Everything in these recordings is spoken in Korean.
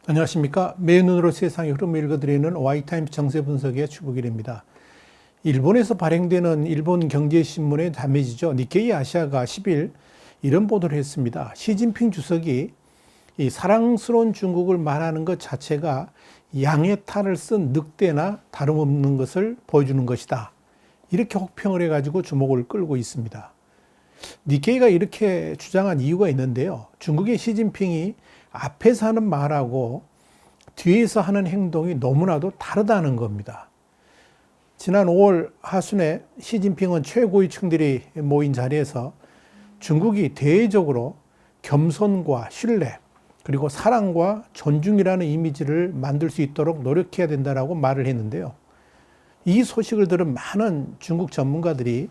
안녕하십니까. 매 눈으로 세상의 흐름을 읽어드리는 Y타임스 정세 분석의 추국일입니다. 일본에서 발행되는 일본 경제신문의 다메지죠. 니케이 아시아가 10일 이런 보도를 했습니다. 시진핑 주석이 이 사랑스러운 중국을 말하는 것 자체가 양의 탈을 쓴 늑대나 다름없는 것을 보여주는 것이다. 이렇게 혹평을 해가지고 주목을 끌고 있습니다. 니케이가 이렇게 주장한 이유가 있는데요. 중국의 시진핑이 앞에서 하는 말하고 뒤에서 하는 행동이 너무나도 다르다는 겁니다. 지난 5월 하순에 시진핑은 최고위층들이 모인 자리에서 중국이 대외적으로 겸손과 신뢰 그리고 사랑과 존중이라는 이미지를 만들 수 있도록 노력해야 된다라고 말을 했는데요. 이 소식을 들은 많은 중국 전문가들이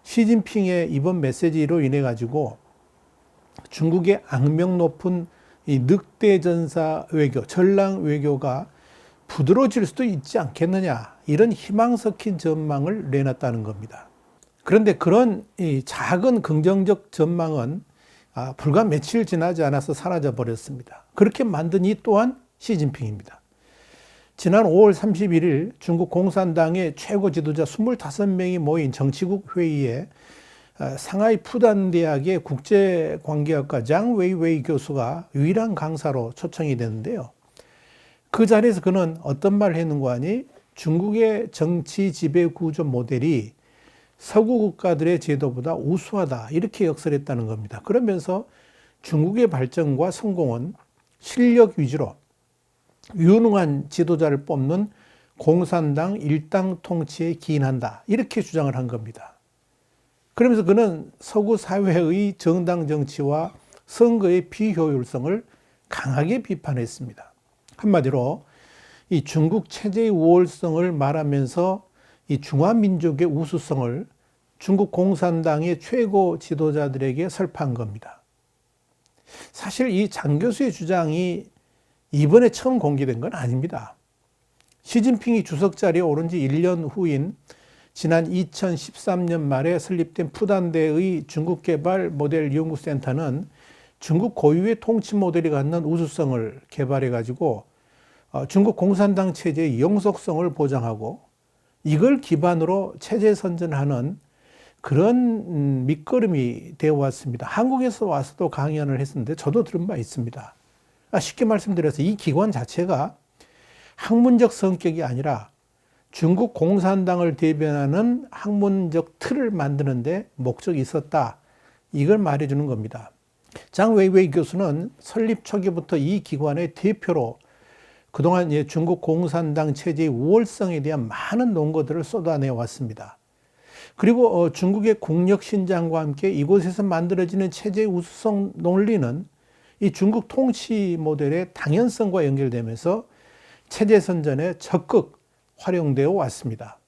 시진핑의 이번 메시지로 인해 가지고 중국의 악명 높은 이 늑대 전사 외교, 전랑 외교가 부드러워질 수도 있지 않겠느냐, 이런 희망 섞인 전망을 내놨다는 겁니다. 그런데 그런 이 작은 긍정적 전망은 불과 며칠 지나지 않아서 사라져 버렸습니다. 그렇게 만든 이 또한 시진핑입니다. 지난 5월 31일 중국 공산당의 최고 지도자 25명이 모인 정치국 회의에 상하이 푸단대학의 국제관계학과 장 웨이웨이 교수가 유일한 강사로 초청이 됐는데요. 그 자리에서 그는 어떤 말을 했는가 하니 중국의 정치 지배 구조 모델이 서구 국가들의 제도보다 우수하다, 이렇게 역설했다는 겁니다. 그러면서 중국의 발전과 성공은 실력 위주로 유능한 지도자를 뽑는 공산당 일당 통치에 기인한다, 이렇게 주장을 한 겁니다. 그러면서 그는 서구 사회의 정당 정치와 선거의 비효율성을 강하게 비판했습니다. 한마디로 이 중국 체제의 우월성을 말하면서 이 중화민족의 우수성을 중국 공산당의 최고 지도자들에게 설파한 겁니다. 사실 이 장 교수의 주장이 이번에 처음 공개된 건 아닙니다. 시진핑이 주석 자리에 오른 지 1년 후인 지난 2013년 말에 설립된 푸단대의 중국개발 모델 연구센터는 중국 고유의 통치 모델이 갖는 우수성을 개발해가지고 중국 공산당 체제의 영속성을 보장하고 이걸 기반으로 체제 선전하는 그런 밑거름이 되어 왔습니다. 한국에서 와서도 강연을 했었는데 저도 들은 바 있습니다. 쉽게 말씀드려서 이 기관 자체가 학문적 성격이 아니라 중국 공산당을 대변하는 학문적 틀을 만드는데 목적이 있었다, 이걸 말해주는 겁니다. 장 웨이웨이 교수는 설립 초기부터 이 기관의 대표로 그동안 중국 공산당 체제의 우월성에 대한 많은 논거들을 쏟아내 왔습니다. 그리고 중국의 국력 신장과 함께 이곳에서 만들어지는 체제의 우수성 논리는 이 중국 통치 모델의 당연성과 연결되면서 체제 선전에 적극 활용되어 왔습니다.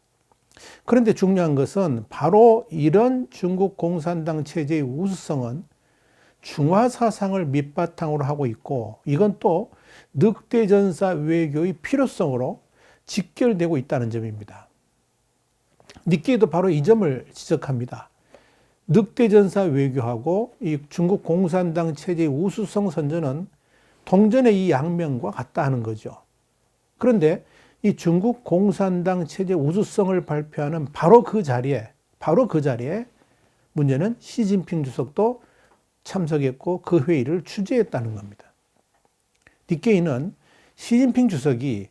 그런데 중요한 것은 바로 이런 중국 공산당 체제의 우수성은 중화 사상을 밑바탕으로 하고 있고 이건 또 늑대 전사 외교의 필요성으로 직결되고 있다는 점입니다. 니케이도 바로 이 점을 지적합니다. 늑대 전사 외교하고 이 중국 공산당 체제의 우수성 선전은 동전의 이 양면과 같다 하는 거죠. 그런데 이 중국 공산당 체제 우수성을 발표하는 바로 그 자리에 문제는 시진핑 주석도 참석했고 그 회의를 주재했다는 겁니다. 니케이는 시진핑 주석이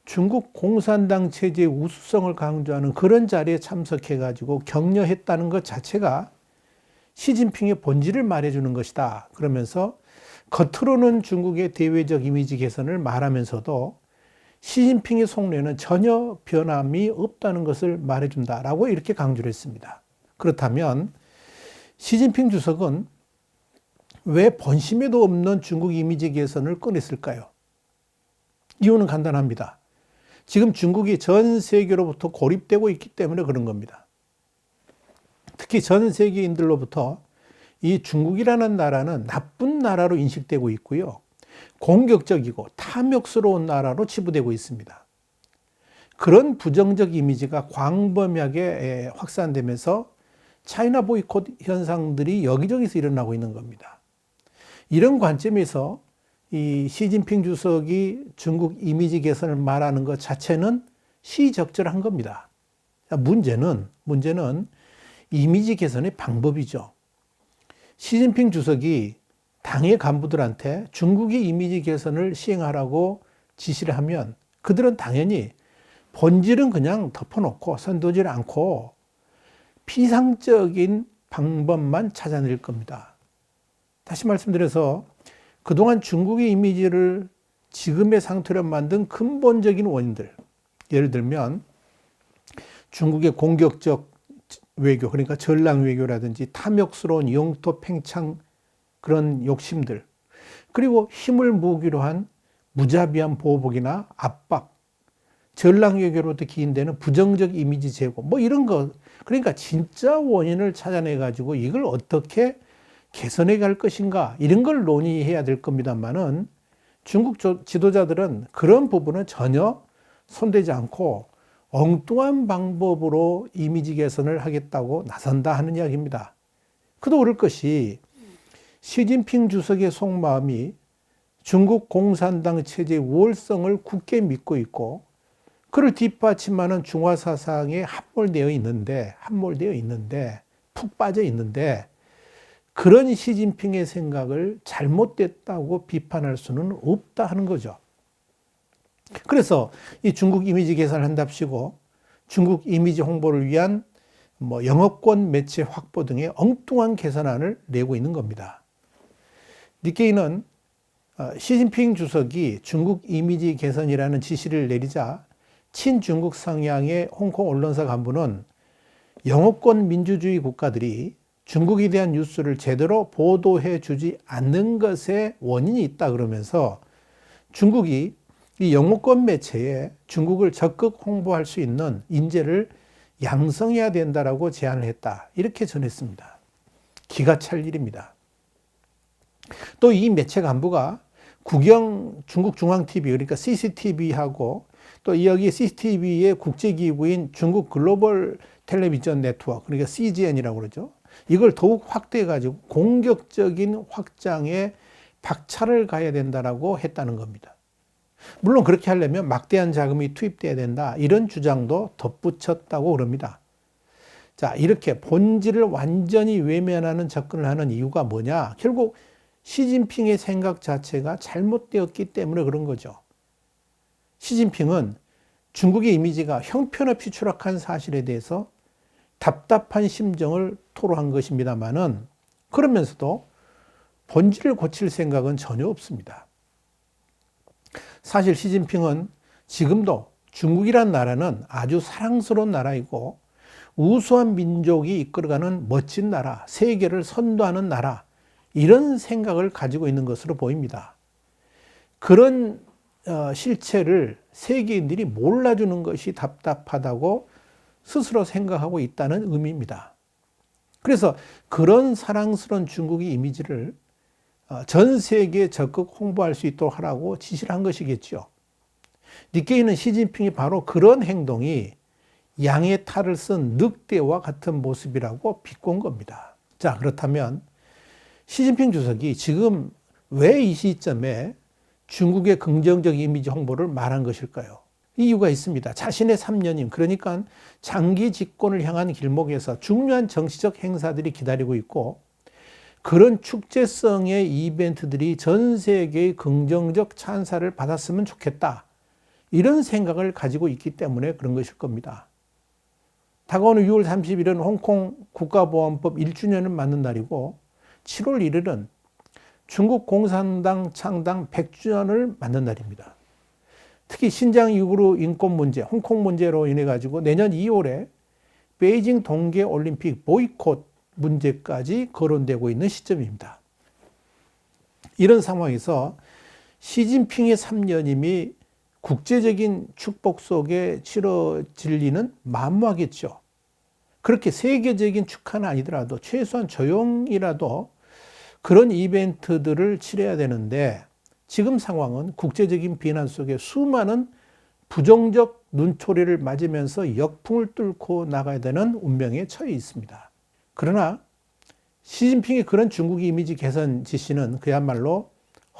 중국 공산당 체제의 우수성을 강조하는 그런 자리에 참석해가지고 격려했다는 것 자체가 시진핑의 본질을 말해주는 것이다. 그러면서 겉으로는 중국의 대외적 이미지 개선을 말하면서도 시진핑의 속내는 전혀 변함이 없다는 것을 말해준다라고 이렇게 강조를 했습니다. 그렇다면 시진핑 주석은 왜 본심에도 없는 중국 이미지 개선을 꺼냈을까요? 이유는 간단합니다. 지금 중국이 전 세계로부터 고립되고 있기 때문에 그런 겁니다. 특히 전 세계인들로부터 이 중국이라는 나라는 나쁜 나라로 인식되고 있고요. 공격적이고 탐욕스러운 나라로 치부되고 있습니다. 그런 부정적 이미지가 광범위하게 확산되면서 차이나 보이콧 현상들이 여기저기서 일어나고 있는 겁니다. 이런 관점에서 이 시진핑 주석이 중국 이미지 개선을 말하는 것 자체는 시적절한 겁니다. 문제는 이미지 개선의 방법이죠. 시진핑 주석이 당의 간부들한테 중국의 이미지 개선을 시행하라고 지시를 하면 그들은 당연히 본질은 그냥 덮어놓고 선도질 않고 피상적인 방법만 찾아낼 겁니다. 다시 말씀드려서 그동안 중국의 이미지를 지금의 상태로 만든 근본적인 원인들, 예를 들면 중국의 공격적 외교, 그러니까 전랑 외교라든지 탐욕스러운 영토 팽창 그런 욕심들, 그리고 힘을 무기로 한 무자비한 보복이나 압박, 전랑 외교로부터 기인되는 부정적 이미지 제고, 뭐 이런 거. 그러니까 진짜 원인을 찾아내 가지고 이걸 어떻게 개선해 갈 것인가, 이런 걸 논의해야 될 겁니다만은 중국 지도자들은 그런 부분은 전혀 손대지 않고 엉뚱한 방법으로 이미지 개선을 하겠다고 나선다 하는 이야기입니다. 그도 그럴 것이 시진핑 주석의 속마음이 중국 공산당 체제의 우월성을 굳게 믿고 있고 그를 뒷받침하는 중화 사상에 함몰되어 있는데 푹 빠져 있는데 그런 시진핑의 생각을 잘못됐다고 비판할 수는 없다 하는 거죠. 그래서 이 중국 이미지 개선을 한답시고 중국 이미지 홍보를 위한 영어권 매체 확보 등의 엉뚱한 개선안을 내고 있는 겁니다. 니케이는 시진핑 주석이 중국 이미지 개선이라는 지시를 내리자 친중국 성향의 홍콩 언론사 간부는 영어권 민주주의 국가들이 중국에 대한 뉴스를 제대로 보도해 주지 않는 것에 원인이 있다 그러면서 중국이 이 영어권 매체에 중국을 적극 홍보할 수 있는 인재를 양성해야 된다라고 제안을 했다. 이렇게 전했습니다. 기가 찰 일입니다. 또 이 매체 간부가 국영 중국중앙TV 그러니까 CCTV하고 또 여기 CCTV의 국제기구인 중국 글로벌 텔레비전 네트워크 그러니까 CGN이라고 그러죠. 이걸 더욱 확대해가지고 공격적인 확장에 박차를 가해야 된다라고 했다는 겁니다. 물론 그렇게 하려면 막대한 자금이 투입돼야 된다. 이런 주장도 덧붙였다고 그럽니다. 자, 이렇게 본질을 완전히 외면하는 접근을 하는 이유가 뭐냐? 결국 시진핑의 생각 자체가 잘못되었기 때문에 그런 거죠. 시진핑은 중국의 이미지가 형편없이 추락한 사실에 대해서 답답한 심정을 토로한 것입니다만은 그러면서도 본질을 고칠 생각은 전혀 없습니다. 사실 시진핑은 지금도 중국이란 나라는 아주 사랑스러운 나라이고 우수한 민족이 이끌어가는 멋진 나라, 세계를 선도하는 나라 이런 생각을 가지고 있는 것으로 보입니다. 그런 실체를 세계인들이 몰라주는 것이 답답하다고 스스로 생각하고 있다는 의미입니다. 그래서 그런 사랑스러운 중국의 이미지를 전 세계에 적극 홍보할 수 있도록 하라고 지시를 한 것이겠죠. 니케이는 시진핑이 바로 그런 행동이 양의 탈을 쓴 늑대와 같은 모습이라고 비꼰 겁니다. 자, 그렇다면 시진핑 주석이 지금 왜 이 시점에 중국의 긍정적 이미지 홍보를 말한 것일까요? 이유가 있습니다. 자신의 3년임, 그러니까 장기 집권을 향한 길목에서 중요한 정치적 행사들이 기다리고 있고 그런 축제성의 이벤트들이 전 세계의 긍정적 찬사를 받았으면 좋겠다. 이런 생각을 가지고 있기 때문에 그런 것일 겁니다. 다가오는 6월 30일은 홍콩 국가보안법 1주년을 맞는 날이고 7월 1일은 중국 공산당 창당 100주년을 맞는 날입니다. 특히 신장 이후로 인권 문제, 홍콩 문제로 인해 가지고 내년 2월에 베이징 동계올림픽 보이콧 문제까지 거론되고 있는 시점입니다. 이런 상황에서 시진핑의 3년임이 국제적인 축복 속에 치러질 리는 만무하겠죠. 그렇게 세계적인 축하는 아니더라도 최소한 조용이라도 그런 이벤트들을 치러야 되는데 지금 상황은 국제적인 비난 속에 수많은 부정적 눈초리를 맞으면서 역풍을 뚫고 나가야 되는 운명에 처해 있습니다. 그러나 시진핑의 그런 중국 이미지 개선 지시는 그야말로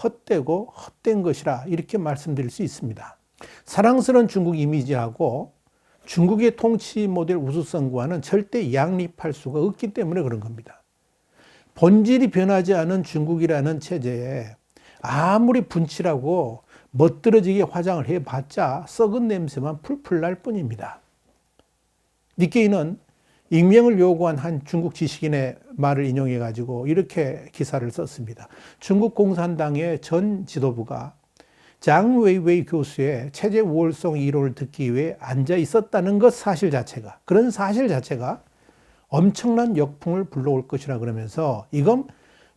헛되고 헛된 것이라 이렇게 말씀드릴 수 있습니다. 사랑스러운 중국 이미지하고 중국의 통치 모델 우수성과는 절대 양립할 수가 없기 때문에 그런 겁니다. 본질이 변하지 않은 중국이라는 체제에 아무리 분칠하고 멋들어지게 화장을 해봤자 썩은 냄새만 풀풀 날 뿐입니다. 니케이는 익명을 요구한 한 중국 지식인의 말을 인용해가지고 이렇게 기사를 썼습니다. 중국 공산당의 전 지도부가 장 웨이웨이 교수의 체제 우월성 이론을 듣기 위해 앉아 있었다는 것 사실 자체가, 그런 사실 자체가 엄청난 역풍을 불러올 것이라 그러면서 이건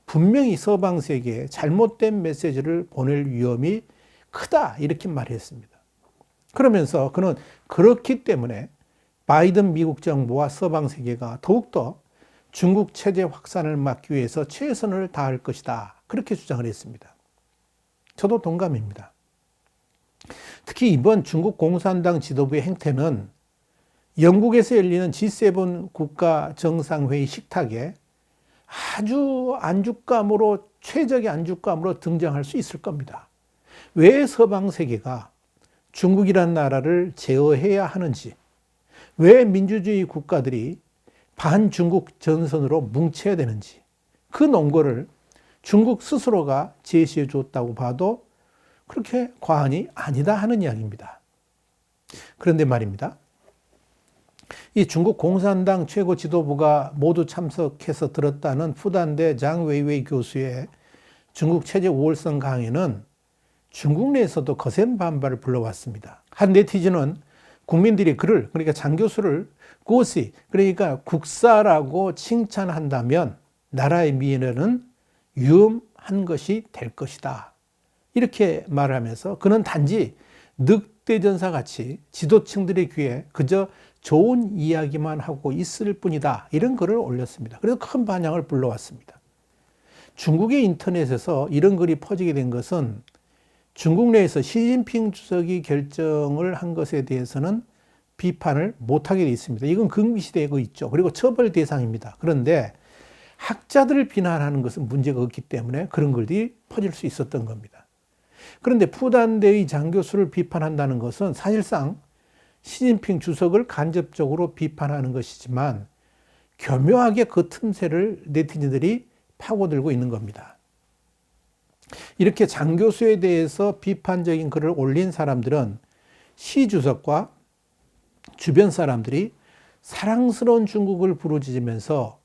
분명히 서방 세계에 잘못된 메시지를 보낼 위험이 크다 이렇게 말했습니다. 그러면서 그는 그렇기 때문에 바이든 미국 정부와 서방 세계가 더욱더 중국 체제 확산을 막기 위해서 최선을 다할 것이다 그렇게 주장을 했습니다. 저도 동감입니다. 특히 이번 중국 공산당 지도부의 행태는 영국에서 열리는 G7 국가 정상회의 식탁에 아주 안주감으로, 최적의 안주감으로 등장할 수 있을 겁니다. 왜 서방 세계가 중국이라는 나라를 제어해야 하는지, 왜 민주주의 국가들이 반중국 전선으로 뭉쳐야 되는지, 그 논거를 중국 스스로가 제시해 줬다고 봐도 그렇게 과언이 아니다 하는 이야기입니다. 그런데 말입니다. 이 중국 공산당 최고 지도부가 모두 참석해서 들었다는 푸단대 장 웨이웨이 교수의 중국 체제 우월성 강의는 중국 내에서도 거센 반발을 불러왔습니다. 한 네티즌은 국민들이 그를, 그러니까 장 교수를 고시, 그러니까 국사라고 칭찬한다면 나라의 미래는 위험한 것이 될 것이다. 이렇게 말하면서 그는 단지 늑대전사 같이 지도층들의 귀에 그저 좋은 이야기만 하고 있을 뿐이다. 이런 글을 올렸습니다. 그래서 큰 반향을 불러왔습니다. 중국의 인터넷에서 이런 글이 퍼지게 된 것은 중국 내에서 시진핑 주석이 결정을 한 것에 대해서는 비판을 못하게 되어 있습니다. 이건 금기시되고 있죠. 그리고 처벌 대상입니다. 그런데 학자들을 비난하는 것은 문제가 없기 때문에 그런 글들이 퍼질 수 있었던 겁니다. 그런데 푸단대의 장 교수를 비판한다는 것은 사실상 시진핑 주석을 간접적으로 비판하는 것이지만 교묘하게 그 틈새를 네티즌들이 파고들고 있는 겁니다. 이렇게 장 교수에 대해서 비판적인 글을 올린 사람들은 시 주석과 주변 사람들이 사랑스러운 중국을 부르짖으면서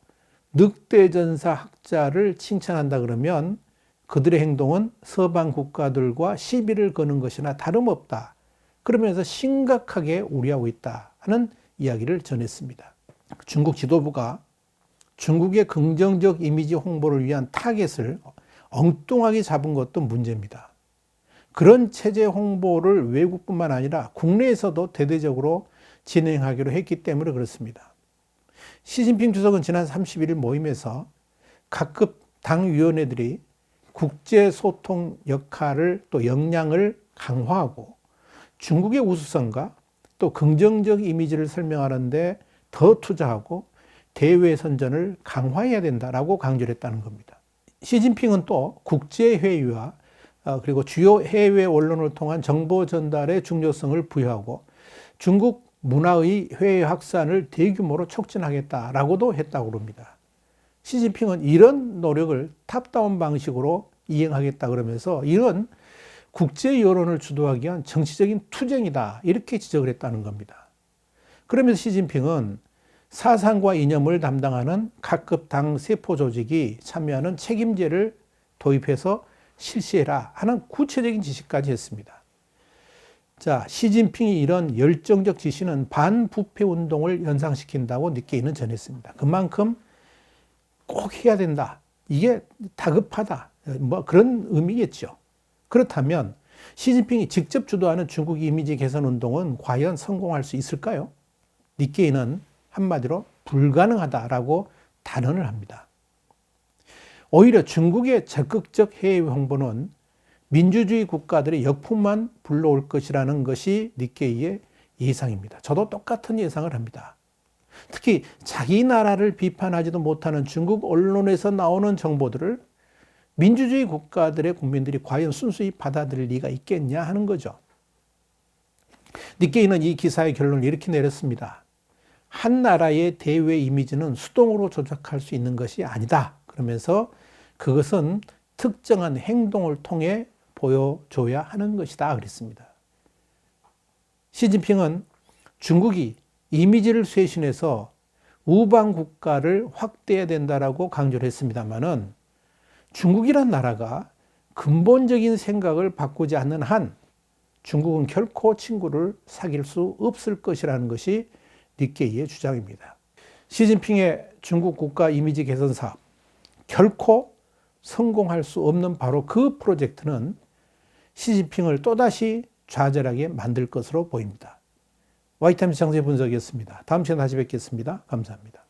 늑대전사 학자를 칭찬한다 그러면 그들의 행동은 서방 국가들과 시비를 거는 것이나 다름없다. 그러면서 심각하게 우려하고 있다 하는 이야기를 전했습니다. 중국 지도부가 중국의 긍정적 이미지 홍보를 위한 타겟을 엉뚱하게 잡은 것도 문제입니다. 그런 체제 홍보를 외국뿐만 아니라 국내에서도 대대적으로 진행하기로 했기 때문에 그렇습니다. 시진핑 주석은 지난 31일 모임에서 각급 당위원회들이 국제소통 역할을 또 역량을 강화하고 중국의 우수성과 또 긍정적 이미지를 설명하는데 더 투자하고 대외 선전을 강화해야 된다라고 강조를 했다는 겁니다. 시진핑은 또 국제회의와 그리고 주요 해외 언론을 통한 정보 전달의 중요성을 부여하고 중국 문화의 해외 확산을 대규모로 촉진하겠다라고도 했다고 합니다. 시진핑은 이런 노력을 탑다운 방식으로 이행하겠다 그러면서 이런 국제 여론을 주도하기 위한 정치적인 투쟁이다 이렇게 지적을 했다는 겁니다. 그러면서 시진핑은 사상과 이념을 담당하는 각급 당 세포 조직이 참여하는 책임제를 도입해서 실시해라 하는 구체적인 지시까지 했습니다. 자, 시진핑이 이런 열정적 지시는 반부패 운동을 연상시킨다고 니케이는 전했습니다. 그만큼 꼭 해야 된다. 이게 다급하다. 뭐 그런 의미겠죠. 그렇다면 시진핑이 직접 주도하는 중국 이미지 개선 운동은 과연 성공할 수 있을까요? 니케이는 한마디로 불가능하다라고 단언을 합니다. 오히려 중국의 적극적 해외 홍보는 민주주의 국가들의 역풍만 불러올 것이라는 것이 니케이의 예상입니다. 저도 똑같은 예상을 합니다. 특히 자기 나라를 비판하지도 못하는 중국 언론에서 나오는 정보들을 민주주의 국가들의 국민들이 과연 순수히 받아들일 리가 있겠냐 하는 거죠. 니케이는 이 기사의 결론을 이렇게 내렸습니다. 한 나라의 대외 이미지는 수동으로 조작할 수 있는 것이 아니다. 그러면서 그것은 특정한 행동을 통해 보여줘야 하는 것이다. 그랬습니다. 시진핑은 중국이 이미지를 쇄신해서 우방 국가를 확대해야 된다라고 강조를 했습니다만은 중국이란 나라가 근본적인 생각을 바꾸지 않는 한 중국은 결코 친구를 사귈 수 없을 것이라는 것이 니케이의 주장입니다. 시진핑의 중국 국가 이미지 개선 사업, 결코 성공할 수 없는 바로 그 프로젝트는 시진핑을 또다시 좌절하게 만들 것으로 보입니다. 와이타임스 장세 분석이었습니다. 다음 시간에 다시 뵙겠습니다. 감사합니다.